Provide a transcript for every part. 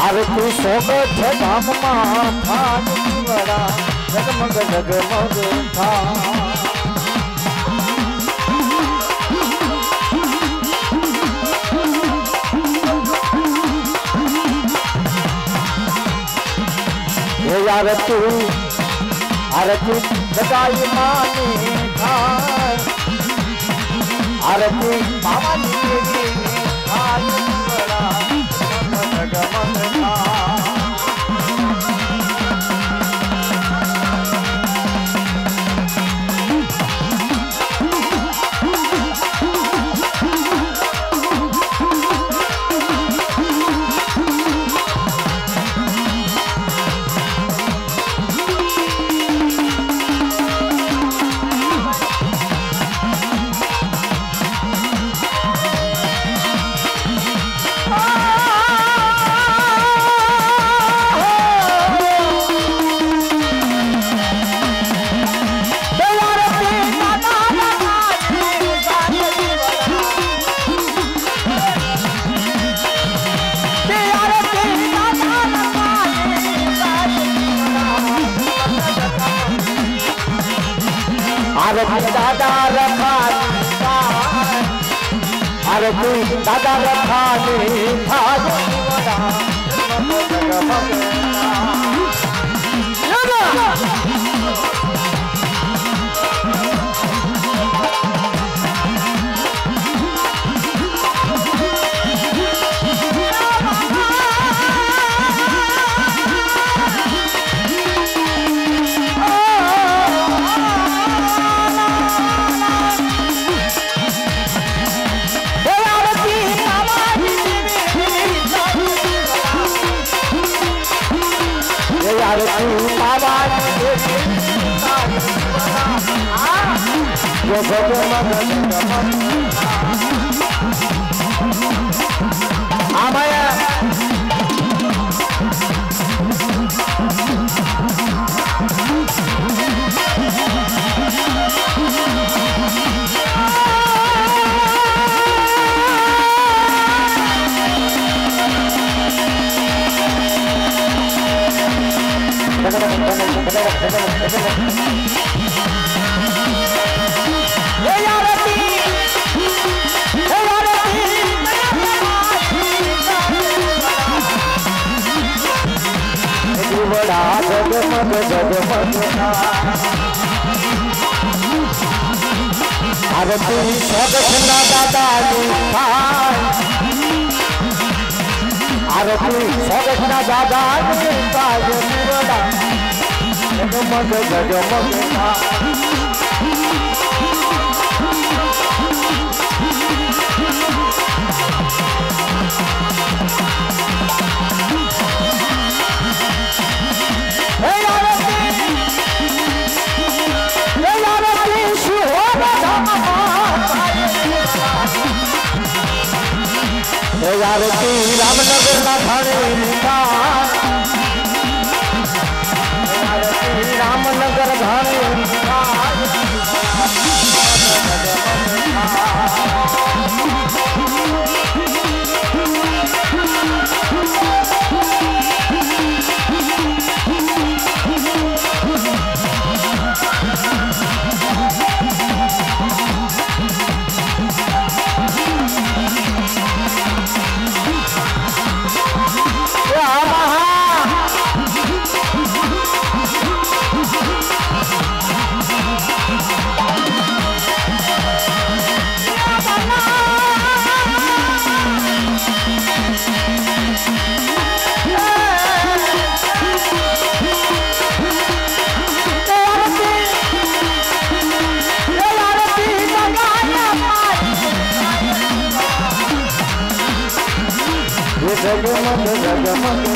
आरती सोबत धाम में थान वड़ा जगमग जगमग था ये आरती आरती सदाई मानी था आरती बाबा जी थान वड़ा जगमग दादा रखा अरे तू दादा रखा आरती सगठना दादा आरती सगठना दादा जगमग जगमग आरती रामनगर ना थाने आरती रामनगर थाने जगमग जगमग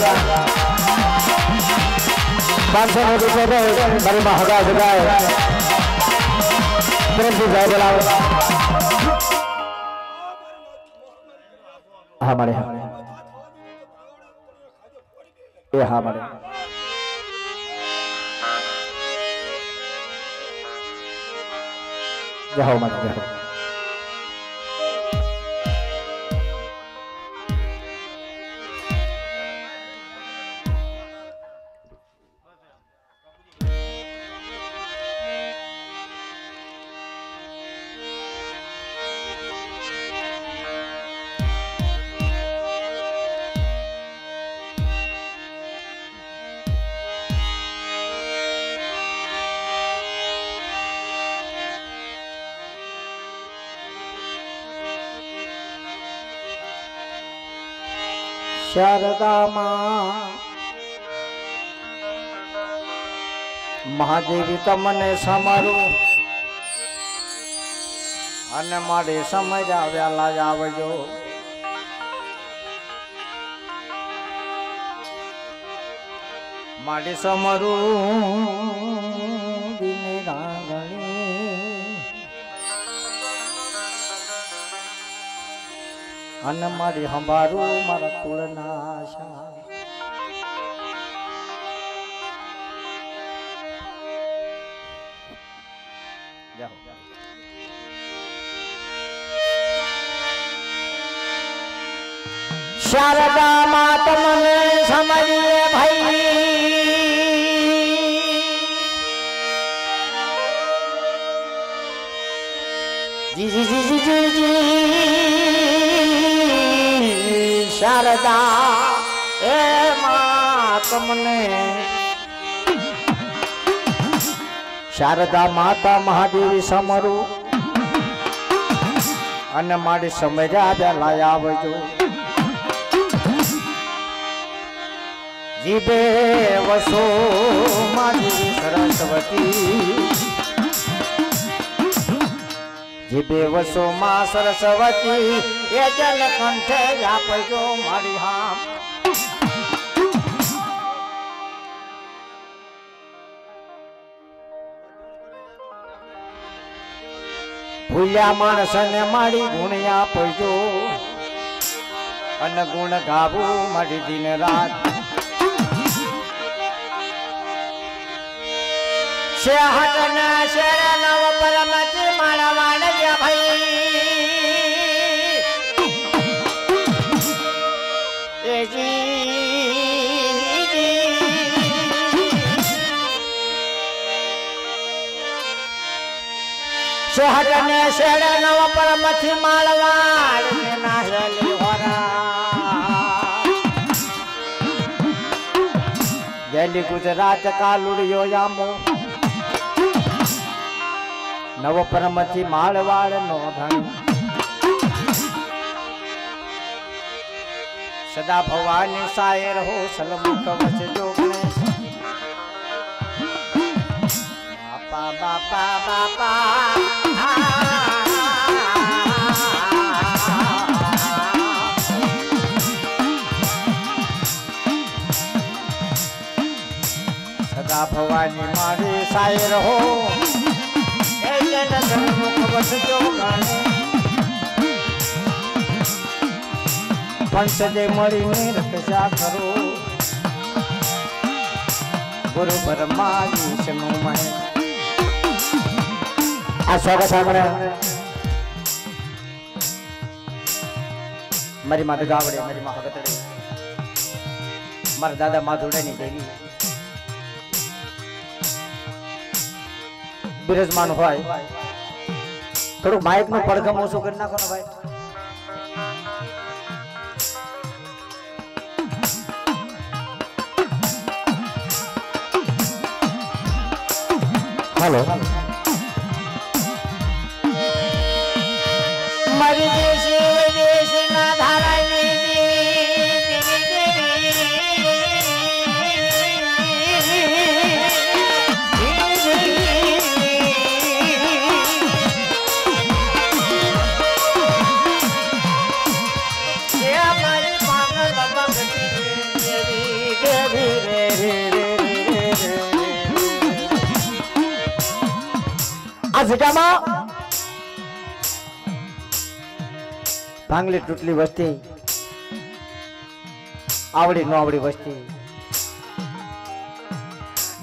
500 रुपये मेरी माँ हजार जगह प्रेम से जय बोला हमारे ये हमारे जाओ मत जाओ शारदा मां महादेवी तमने समारो अने मारे समय व्याला आवजो मारे समरू दिने रांगणी अन मारी हमारू मारा कुलना आशा शारदा मात मने समझिए भाई जी जी जी जी जी जी शारदा ए मात मने शारदा माता महादेवी समरू अने मारी समझा वेला आवजो जीबे वसो मारी सरस्वती जीबे वसो मां सरस्वती ये जल कंठे आपजो मारी हाम भूल्या मानस ने मारी गुण आपजो अन गुण गावू मारी दिन रात शहटन शरण परमति मानवान भाई ए जी शहटन शरण परमति मानवान नाहली होरा जली गुजरात का लुड़ियो यामो नव परमथी माळवाड़ नो धन सदा भवानी सायर हो सलमुख वच जो गणेश बापा बापा बापा सदा भवानी मारी सायर हो पंचदे मळीने रक्षा करो गुरु ब्रह्मा विष्णु महेश आ स्वागत सामने मारी माता गावड़े मारी माँ भगतड़े मारा दादा माधुड़े नी देवी बिराजमान होय थोड़ो माइक नो પડઘમ ઓછો કરી નાખો ને ભાઈ हेलो मरी देशी विदेशी ना धारानी ये हमारी पागल बाबा गति देवी આ જગ્યામાં ભાંગલી તૂટલી વસ્તી, આવડી નો આવડી વસ્તી,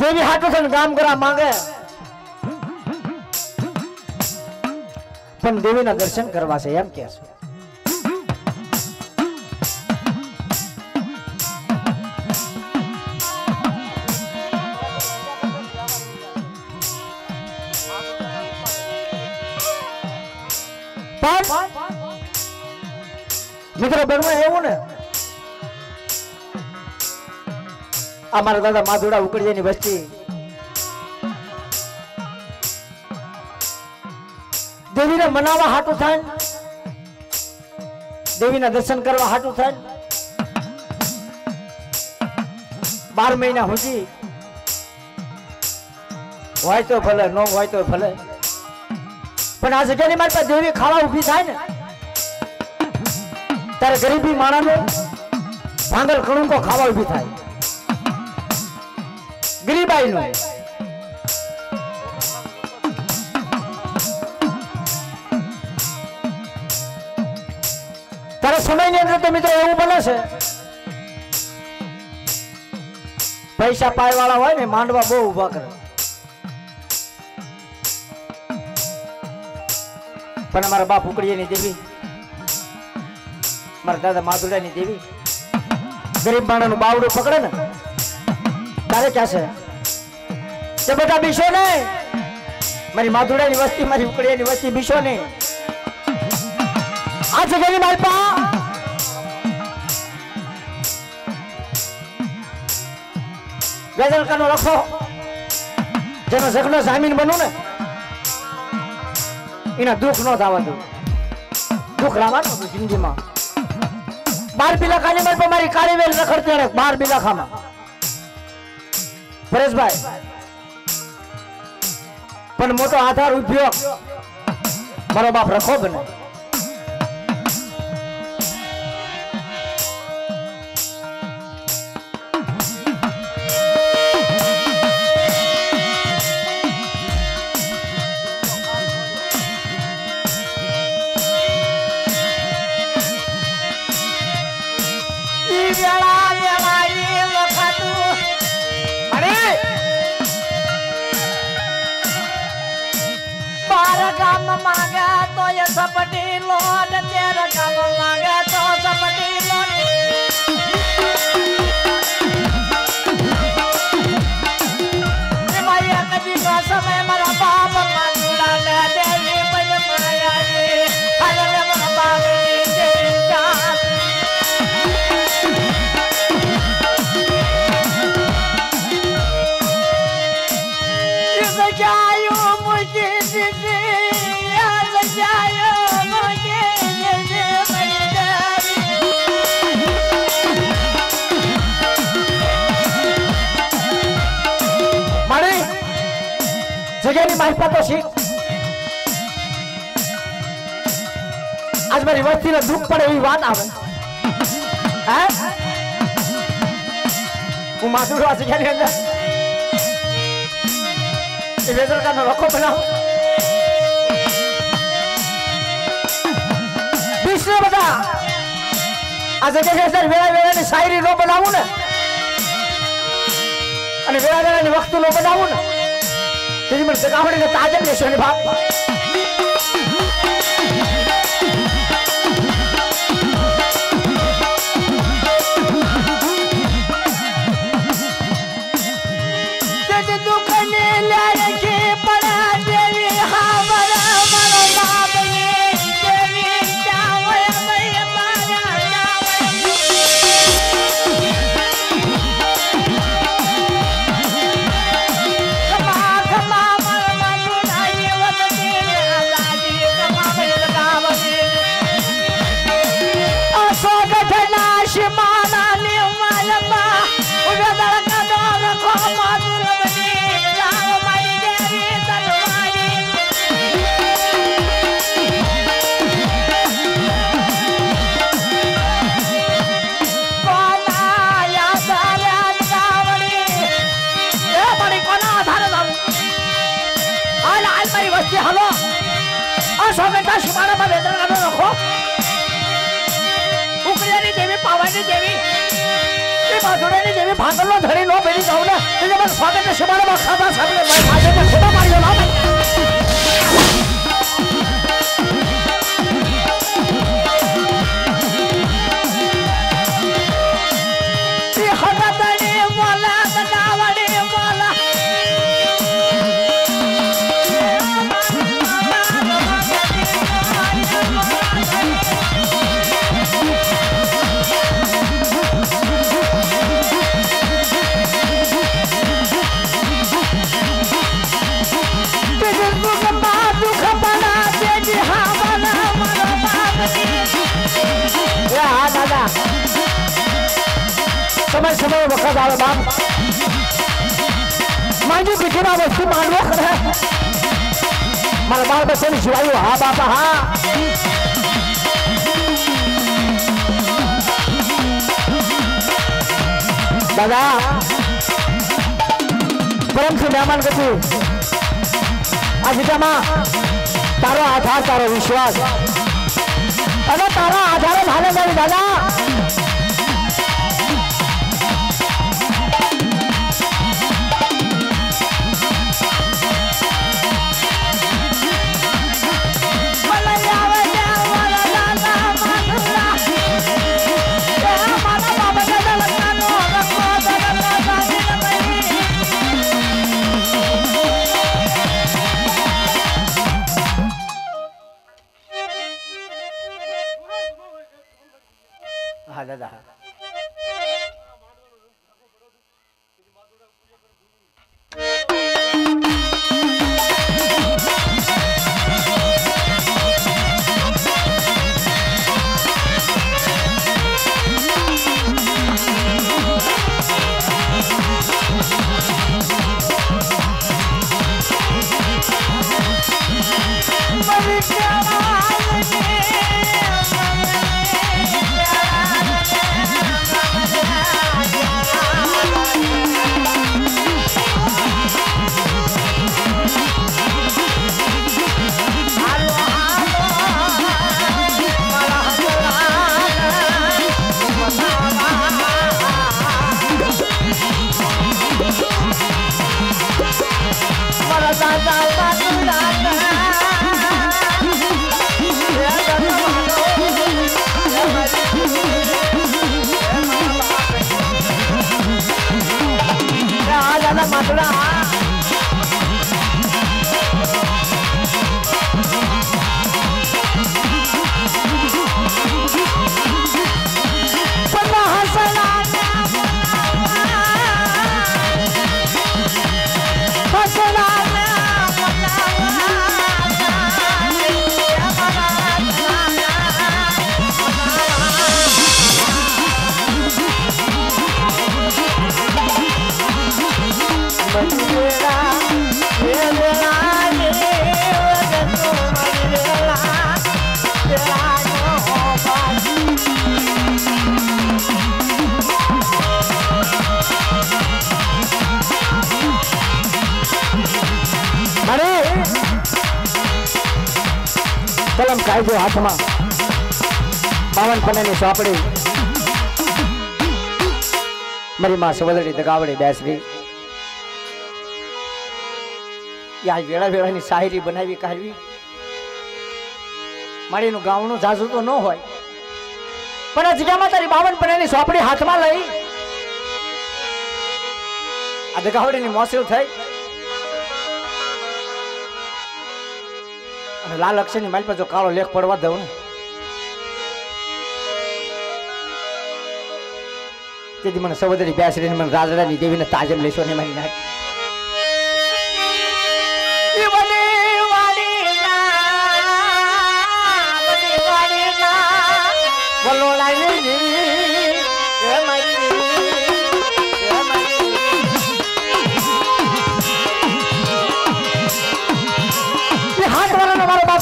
દેવી હાટુ થઈને કામ કરવા માંગે પણ દેવીના દર્શન કરવા છે એમ કે છે. મિત્રો બનવા એવું ને અમારા દાદા માધુડા ઉકડીયાની વસ્તી દેવીને મનાવવા હાટું થાય, દેવીના દર્શન કરવા હાટું થાય 12 મહિના સુધી હોય તો ભલે, ન હોય તો ભલે, પણ આ જગ્યાની મારી પાસે દેવી ખાવા ઊભી થાય ને ત્યારે ગરીબી માણસને ભાંગર કણુકો ખાવા ઊભી થાય. ગરીબાઈ નું તારા સમયની અંદર તો મિત્રો એવું બને છે પૈસા પાય વાળા હોય ને માંડવા બહુ ઉભા કરે, પણ અમારા બાપ ઉકડીયાની દેવી, મારા દાદા માધુડાની દેવી ગરીબ માણસનું બાવડું પકડે ને તારે ક્યાં છે બધા બીસો ને, મારી માધુડાની વસ્તી, મારી ઉકડીયાની વસ્તી બીસો ને. આ જગ્યાની માલપા વેદલકાનો લખો જેનો જગનો જામીન બનું ને એના દુઃખ ન થવા દઉં, દુઃખ લાવવાનું જિંદગીમાં. 12 બિલાખાની માલપા મારી કાળી વેલ રખડતી રહે 12 બિલાખામાં. પરેશભાઈ પણ મોટો આધાર ઉપયોગ મારો બાપ રખો બને. मांगा तो ये सपटी लोड, तेरा काम मांगा तो सपटी लोड. माया कभी का समय मरा बाप मांगला ले देवी बन माया रे अरे मरा बाप देवी जान इस जायो मुझे दिखे જગ્યાની માહિતી તો શીખ. આજ મારી વસ્તીને દુઃખ પડે એવી વાત આવે હે હું માથું આ જગ્યાની અંદર એ વેદલકાનો લખો બનાવું વિશ્વ બધા આ જગ્યાની અંદર વેળા વેળાની શાયરી નો બનાવું ને અને વેળા વેળાની વસ્તુ નો બનાવું ને तेरी मन से कावड़े का ताजम लेशो ने बाप तेरे दुख ने लड़के पड़ा देवी हमारा मरो बाप ने देवी जावे मैं मारा जावे બાપજી હાલો આ સોગંદા સીમાડામાં વેદનાનો રાખો ઉકળિયાની દેવી પાવાની દેવી એ માધુરાની દેવી ભાગલનો ધડી નો બેરી જાવ ને એટલે મને સ્વાગત સીમાડામાં ખાધા સાંભળે માથે ખોટા માર્યો ના समय समय वक्त आवे बाप मांगी पीछे वस्तु मानव करे मारा बाल बच्चे ने शिवायु हाँ बापा हाँ दादा परम से मेहमान कथी आ विद्या मां तारो आधार तारो विश्वास अरे तारा आधार भाले गई दादा हाँ दादा कलम कायदो हाथ में पावन पन्ने सोपड़ी मरी मां सवदड़ी दगावड़ी बेसरी या वेड़ा वेड़ा नी शायरी बनावी काढवी मारी नु गावणु जाजू तो न होय पण आ जग्यामां तारी 52 पन्नेनी सोपड़ी हाथमां लई आ दगावड़ीनी मोसेल થઈ અને લાલ અક્ષરની માલ પર જો કાળો લેખ પડવા દઉં ને તેથી મને સવદરી બેસરીને મને રાજડાની દેવીને તાજમ લેશો ને મારી નાખ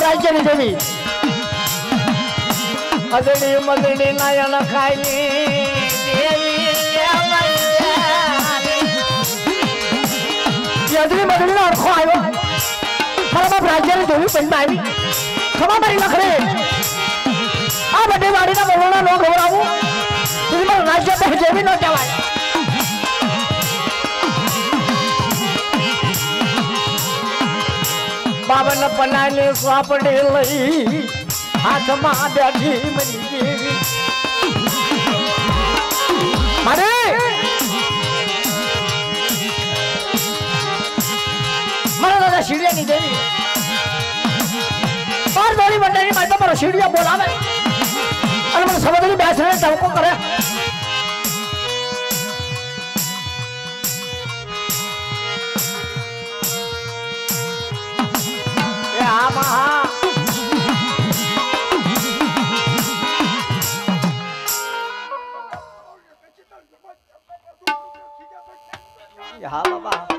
રાજ્યની દેવી અદડી મદડી નાયણ ખાઈ દેવી અદડી મદડી નો અરખો આવ્યો મારા બાપ રાજ્યની જોવી પંચમાં આવી ખમા મારી નખરે આ બધી વાડીના બરોડા નો ગવડાવું તું મારું રાજ્ય બે જેવી ન કહેવાય બાવન પનાની સ્વાપડી લઈ હાથમાં બેઠી મરી દેવી મારે મારા દાદા શીડિયાની દેવી બાર દોડી મંડળની માટે મારો શીડિયા બોલાવે અને મને સમજની બેસને ટવકો કરે એ હા મહા હા બાબા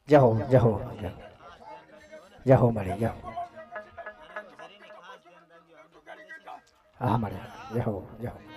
જાઓ જાઓ જાઓ મળે જાઓ હા મળે જાઓ જાઓ